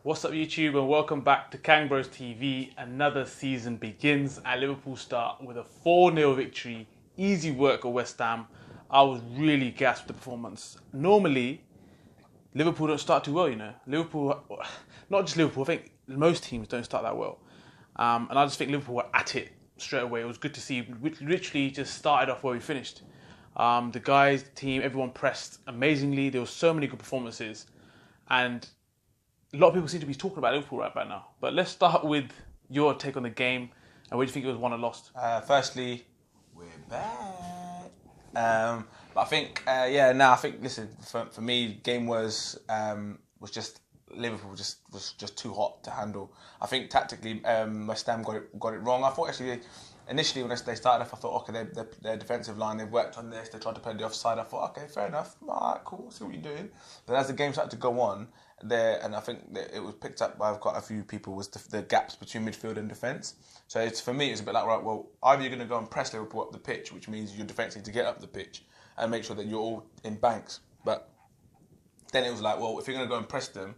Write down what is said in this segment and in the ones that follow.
What's up YouTube and welcome back to KangBrosTV. Another season begins and Liverpool start with a 4-0 victory. Easy work of West Ham. I was really gassed with the performance. Normally, Liverpool don't start too well, you know. Liverpool, not just Liverpool, I think most teams don't start that well. And I just think Liverpool were at it straight away. It was good to see. We literally just started off where we finished. The guys, the team, everyone pressed amazingly. There were so many good performances. And a lot of people seem to be talking about Liverpool right about now. But let's start with your take on the game and where do you think it was won or lost? Firstly, we're back. But I think, I think, listen, for me, game was just, Liverpool was just too hot to handle. I think tactically, West Ham got it wrong. I thought actually, initially when they started off, I thought, okay, their defensive line, they've worked on this, they tried to play the offside. I thought, okay, fair enough, all right, cool, see what you're doing. But as the game started to go on, and I think that it was picked up by quite a few people, was the gaps between midfield and defence. So for me, it's a bit like, right, well, either you're going to go and press Liverpool up the pitch, which means your defence need to get up the pitch and make sure that you're all in banks. But then it was like, well, if you're going to go and press them,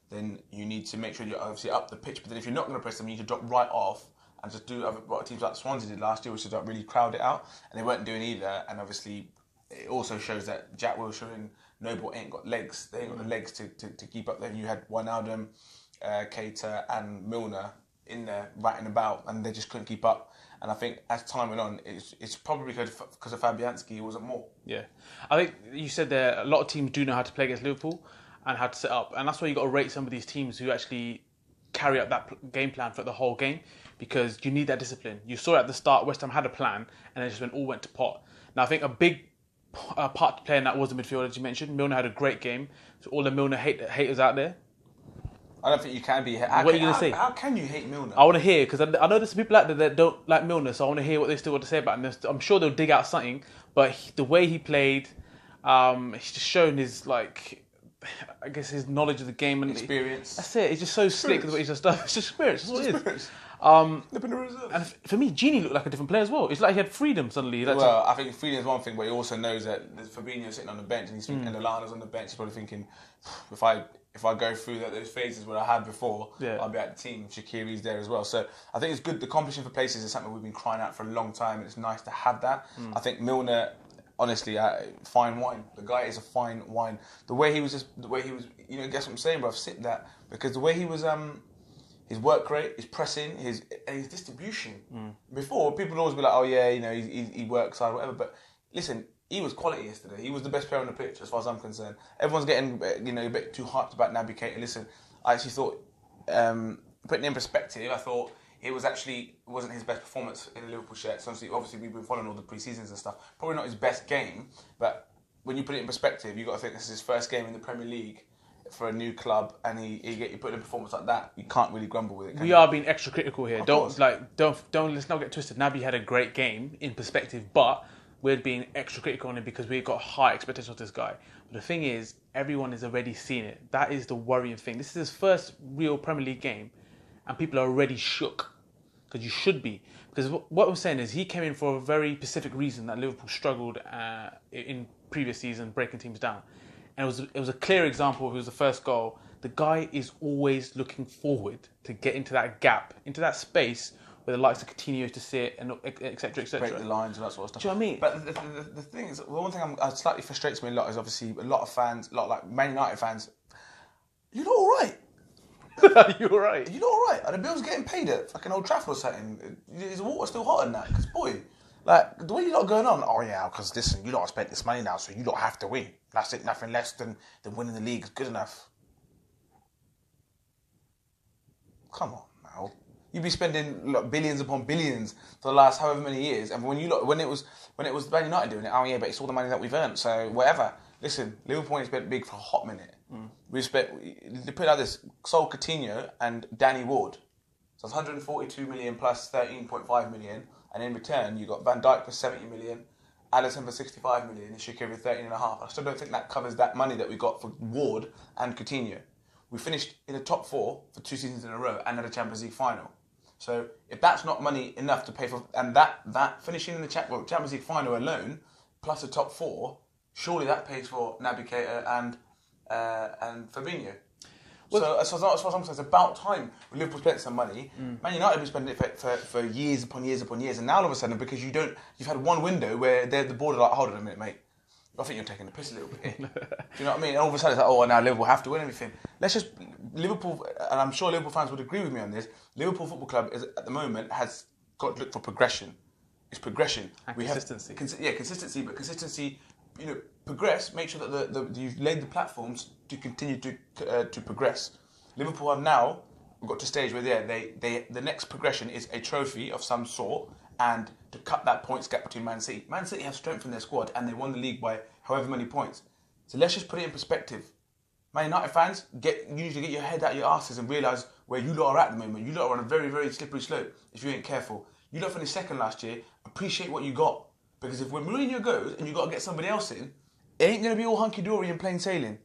then you need to make sure you're obviously up the pitch. But then if you're not going to press them, you need to drop right off and just do what teams like Swansea did last year, which is like really crowd it out. And they weren't doing either. And obviously, it also shows that Jack Wilshere and Noble ain't got legs. They ain't got the legs to keep up. Then you had Wijnaldum, Keita and Milner in there ratting about, and they just couldn't keep up. And I think as time went on, it's probably because of Fabianski, it wasn't more. Yeah. I think you said there a lot of teams do know how to play against Liverpool and how to set up. And that's why you got to rate some of these teams who actually carry out that game plan for the whole game, because you need that discipline. You saw at the start, West Ham had a plan and it just all went to pot. Now I think a big part to play in that was the midfield, as you mentioned. Milner had a great game. So all the Milner haters out there, I don't think you can be. What are you going to say? How can you hate Milner? I want to hear, because I know there's some people out there that don't like Milner, so I want to hear what they still want to say about him. I'm sure they'll dig out something, but the way he played, he's just shown his, I guess, his knowledge of the game and experience. That's it. He's just so slick with what he's just done. It's just experience. That's what it is. And for me, Gini looked like a different player as well. It's like he had freedom suddenly. I think freedom is one thing, but he also knows that there's Fabinho sitting on the bench and he's thinking, and Lallana's on the bench. He's probably thinking, if I go through those phases where I had before, I'll be at the team. Shaqiri's there as well. So I think it's good. The competition for places is something we've been crying out for a long time, and it's nice to have that. I think Milner, honestly, fine wine. The guy is a fine wine. The way he was, you know, guess what I'm saying, bro? Sit that, because the way he was, his work rate, his pressing, his distribution. Before, people would always be like, oh yeah, you know, he works hard, whatever. But listen, he was quality yesterday. He was the best player on the pitch, as far as I'm concerned. Everyone's getting, a bit too hyped about Naby Keita. Listen, I actually thought, putting it in perspective, I thought it wasn't his best performance in a Liverpool shirt. So obviously, we've been following all the pre-seasons and stuff. Probably not his best game, but when you put it in perspective, you've got to think this is his first game in the Premier League for a new club, and you put in a performance like that, you can't really grumble with it. We are being extra critical here. Let's not get twisted. Naby had a great game in perspective, but we're being extra critical on him because we've got high expectations of this guy. But the thing is, everyone has already seen it. That is the worrying thing. This is his first real Premier League game, and people are already shook. Because you should be. Because what I'm saying is, he came in for a very specific reason that Liverpool struggled in previous season, breaking teams down. And it was a clear example. It was the first goal. The guy is always looking forward to get into that gap, into that space where the likes of Coutinho to sit, and etc. Break the lines and that sort of stuff. Do you know what I mean? But the thing is, the one thing that slightly frustrates me a lot is obviously a lot of fans, like Man United fans, you're not all right. You're all right. You're not all right. Are the bills getting paid at fucking Old Trafford or something? Is the water still hot in that? Because boy, like the way you're not going on. Oh yeah, because listen, you don't spent this money now, so you don't have to win. That's it. Nothing less than winning the league is good enough. Come on now. You'd be spending billions upon billions for the last however many years, and when it was Man United doing it, oh yeah, but it's all the money that we've earned, so whatever. Listen, Liverpool ain't spent big for a hot minute. We've spent, to put it like this, sold Coutinho and Danny Ward. So it's 142 million plus 13.5 million, and in return you got Van Dijk for 70 million, Alisson for 65 million, and Shaqiri for 13.5. I still don't think that covers that money that we got for Ward and Coutinho. We finished in the top 4 for 2 seasons in a row and had a Champions League final. So if that's not money enough to pay for, and that finishing in the Champions League final alone, plus the top 4, surely that pays for Naby Keita and Fabinho. So as far as I'm concerned, it's about time Liverpool spent some money. Man United have been spending it for years upon years upon years, and now all of a sudden, because you've had one window where the board are like, hold on a minute, mate. I think you're taking the piss a little bit. Do you know what I mean? And all of a sudden it's like, oh, now Liverpool have to win everything. Liverpool, and I'm sure Liverpool fans would agree with me on this, Liverpool Football Club is, at the moment, has got to look for progression. It's progression. And consistency. Consistency, but consistency, progress, make sure that you've laid the platforms to continue to progress. Liverpool have now got to a stage where the next progression is a trophy of some sort, and to cut that points gap between Man City. Man City have strengthened their squad and they won the league by however many points. So let's just put it in perspective. Man United fans, you need to get your head out your asses and realise where you lot are at the moment. You lot are on a very, very slippery slope if you ain't careful. You lot finished second last year. Appreciate what you got. Because if when Mourinho goes and you've got to get somebody else in, it ain't going to be all hunky-dory and plain sailing.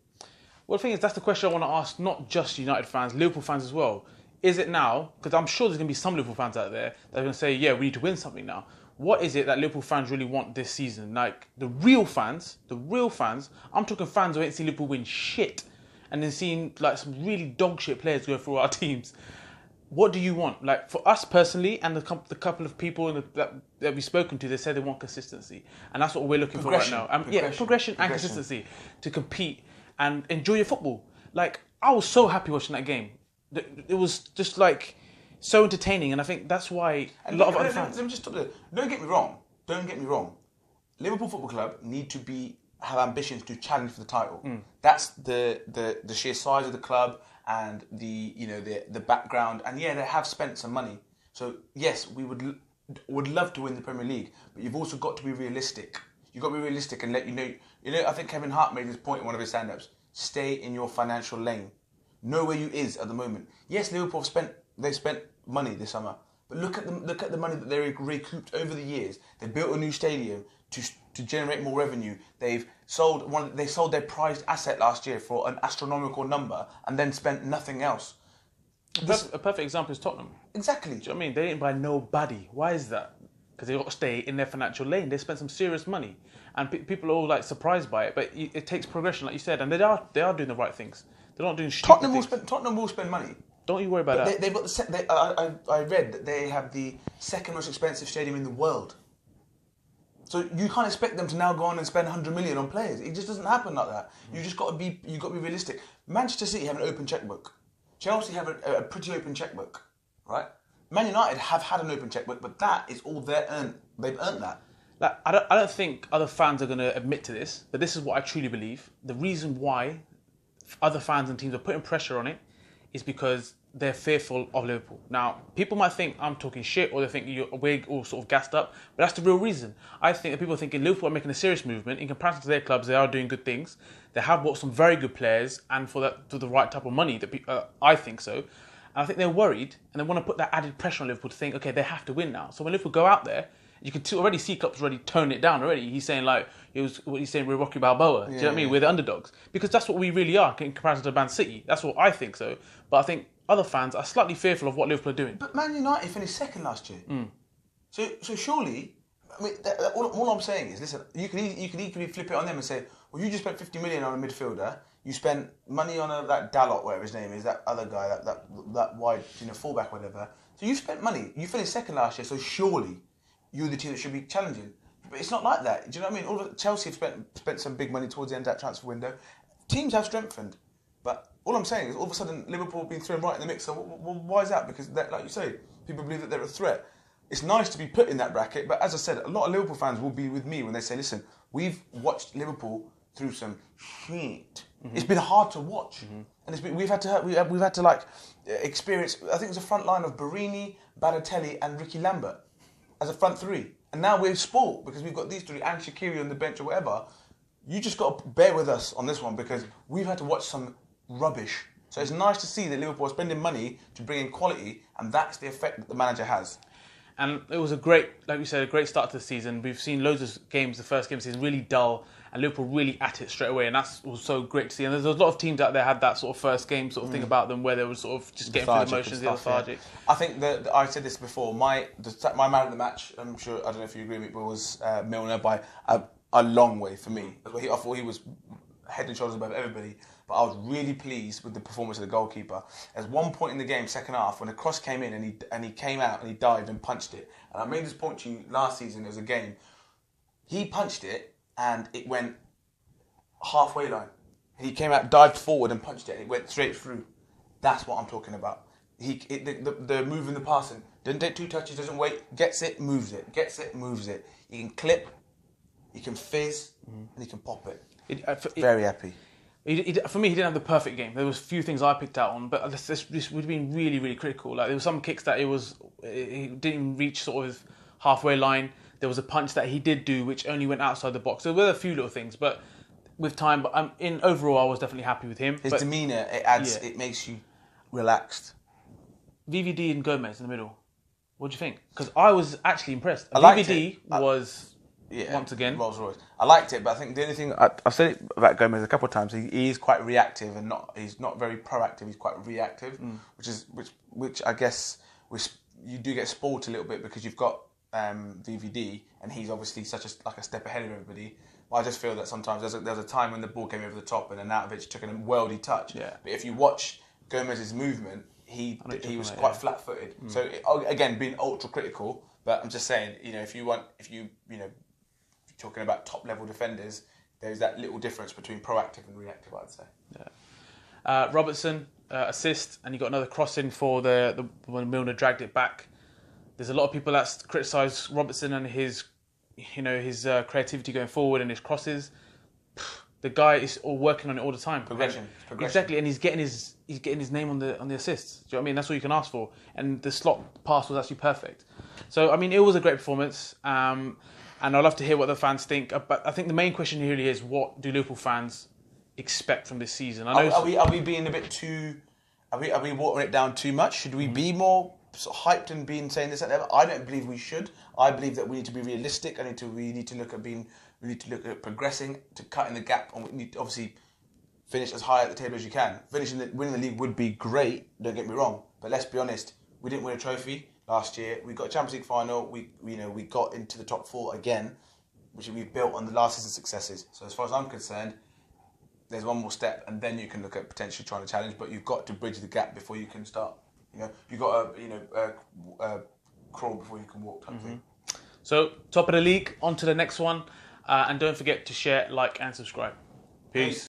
Well, the thing is, that's the question I want to ask, not just United fans, Liverpool fans as well. Is it now, because I'm sure there's going to be some Liverpool fans out there that are going to say, yeah, we need to win something now. What is it that Liverpool fans really want this season? Like, the real fans, I'm talking fans who ain't seen Liverpool win shit and then seeing like some really dog shit players go through our teams. What do you want? Like, for us personally, and the couple of people that we've spoken to, they said they want consistency. And that's what we're looking for right now. Progression and consistency to compete and enjoy your football. Like, I was so happy watching that game. It was just like so entertaining, and I think that's why a lot of other fans. Let me just stop there. Don't get me wrong. Liverpool Football Club need to have ambitions to challenge for the title. That's the sheer size of the club and the background. And yeah, they have spent some money. So yes, we would love to win the Premier League, but you've also got to be realistic. You've got to be realistic and let you know. I think Kevin Hart made this point in one of his stand-ups. Stay in your financial lane. Know where you is at the moment. Yes, Liverpool spent money this summer, but look at the money that they recouped over the years. They built a new stadium to generate more revenue. They sold their prized asset last year for an astronomical number, and then spent nothing else. A perfect example is Tottenham. Exactly. Do you know what I mean? They didn't buy nobody. Why is that? Because they got to stay in their financial lane. They spent some serious money, and people are all like surprised by it. But it takes progression, like you said, and they are doing the right things. They're not doing stupid things. Tottenham will spend money. Don't you worry about that. They've got I read that they have the second most expensive stadium in the world. So you can't expect them to now go on and spend 100 million on players. It just doesn't happen like that. You just got to be realistic. Manchester City have an open checkbook. Chelsea have a pretty open checkbook, right? Man United have had an open checkbook, but that is all they've earned that. Like, I don't think other fans are going to admit to this, but this is what I truly believe. The reason why other fans and teams are putting pressure on it is because they're fearful of Liverpool. Now, people might think I'm talking shit, or they think we're all sort of gassed up, but that's the real reason. I think that people are thinking Liverpool are making a serious movement. In comparison to their clubs, they are doing good things. They have bought some very good players, and for the right type of money, I think so. And I think they're worried, and they want to put that added pressure on Liverpool to think, okay, they have to win now. So when Liverpool go out there, you can already see Klopp's already toned it down already. He's saying we're Rocky Balboa. Do you know what I mean? We're the underdogs. Because that's what we really are in comparison to Man City. That's what I think so. But I think other fans are slightly fearful of what Liverpool are doing. But Man United finished second last year. So surely, I mean, all I'm saying is, listen, you can equally flip it on them and say, well, you just spent 50 million on a midfielder. You spent money on that Dalot, whatever his name is, that other guy, that wide, fullback, whatever. So you spent money. You finished second last year. So surely, you're the team that should be challenging. But it's not like that. Do you know what I mean? Chelsea have spent some big money towards the end of that transfer window. Teams have strengthened. But all I'm saying is all of a sudden Liverpool have been thrown right in the mix. So why is that? Because, like you say, people believe that they're a threat. It's nice to be put in that bracket. But as I said, a lot of Liverpool fans will be with me when they say, listen, we've watched Liverpool through some shit. It's been hard to watch. And we've had to experience, I think it was a front line of Barini, Balotelli and Ricky Lambert as a front three. And now we're spoiled because we've got these three and Shaqiri on the bench or whatever. You just got to bear with us on this one because we've had to watch some rubbish. So it's nice to see that Liverpool are spending money to bring in quality, and that's the effect that the manager has. And it was a great start to the season. We've seen loads of games, the first game of the season, really dull, and Liverpool really at it straight away, and that's also great to see. And there's a lot of teams out there had that sort of first game sort of thing about them where they were sort of just getting through the motions, lethargic. Yeah. I think that I said this before. My man of the match, I'm sure, I don't know if you agree with me, but was Milner by a long way for me. I thought he was head and shoulders above everybody. But I was really pleased with the performance of the goalkeeper. There's one point in the game, second half, when a cross came in and he came out and he dived and punched it. And I made this point to you last season. There was a game. He punched it and it went halfway line. He came out, dived forward and punched it. And it went straight through. That's what I'm talking about. The moving, the passing. Doesn't take 2 touches, doesn't wait. Gets it, moves it. Gets it, moves it. He can clip, he can fizz, and he can pop it. Very happy. For me, he didn't have the perfect game. There was a few things I picked out on, but this would have been really, really critical. Like there were some kicks that he didn't reach sort of halfway line. There was a punch that he did do, which only went outside the box. There were a few little things, but with time, but overall, I was definitely happy with him. His demeanour, it makes you relaxed. VVD and Gomez in the middle. What do you think? Because I was actually impressed. VVD was once again Rolls Royce. I liked it, but I think the only thing I've said it about Gomez a couple of times. He is quite reactive and he's not very proactive. He's quite reactive, which I guess you do get spoilt a little bit because you've got VVD and he's obviously like a step ahead of everybody. But I just feel that sometimes there's a time when the ball came over the top and Arnautovic took a worldy touch. Yeah. But if you watch Gomez's movement, he was quite flat-footed. So again, being ultra critical, but I'm just saying, if you're talking about top-level defenders, there's that little difference between proactive and reactive, I'd say. Yeah. Robertson assist, and he got another cross in for when Milner dragged it back. There's a lot of people that criticise Robertson and his creativity going forward and his crosses. The guy is all working on it all the time. Progression. Exactly, and he's getting his name on the assists. Do you know what I mean? That's all you can ask for. And the slot pass was actually perfect. So I mean, it was a great performance. And I'd love to hear what the fans think. But I think the main question here really is, what do Liverpool fans expect from this season? Are we being a bit too? Are we watering it down too much? Should we be more sort of hyped and saying this and that? I don't believe we should. I believe that we need to be realistic. We need to look at progressing, to cutting the gap, and we need to obviously finish as high at the table as you can. Winning the league would be great. Don't get me wrong, but let's be honest. We didn't win a trophy last year. We got a Champions League final. We got into the top 4 again, which we've built on the last season's successes. So as far as I'm concerned, there's one more step, and then you can look at potentially trying to challenge. But you've got to bridge the gap before you can start. You've got to crawl before you can walk type thing. So top of the league, on to the next one, and don't forget to share, like, and subscribe. Peace.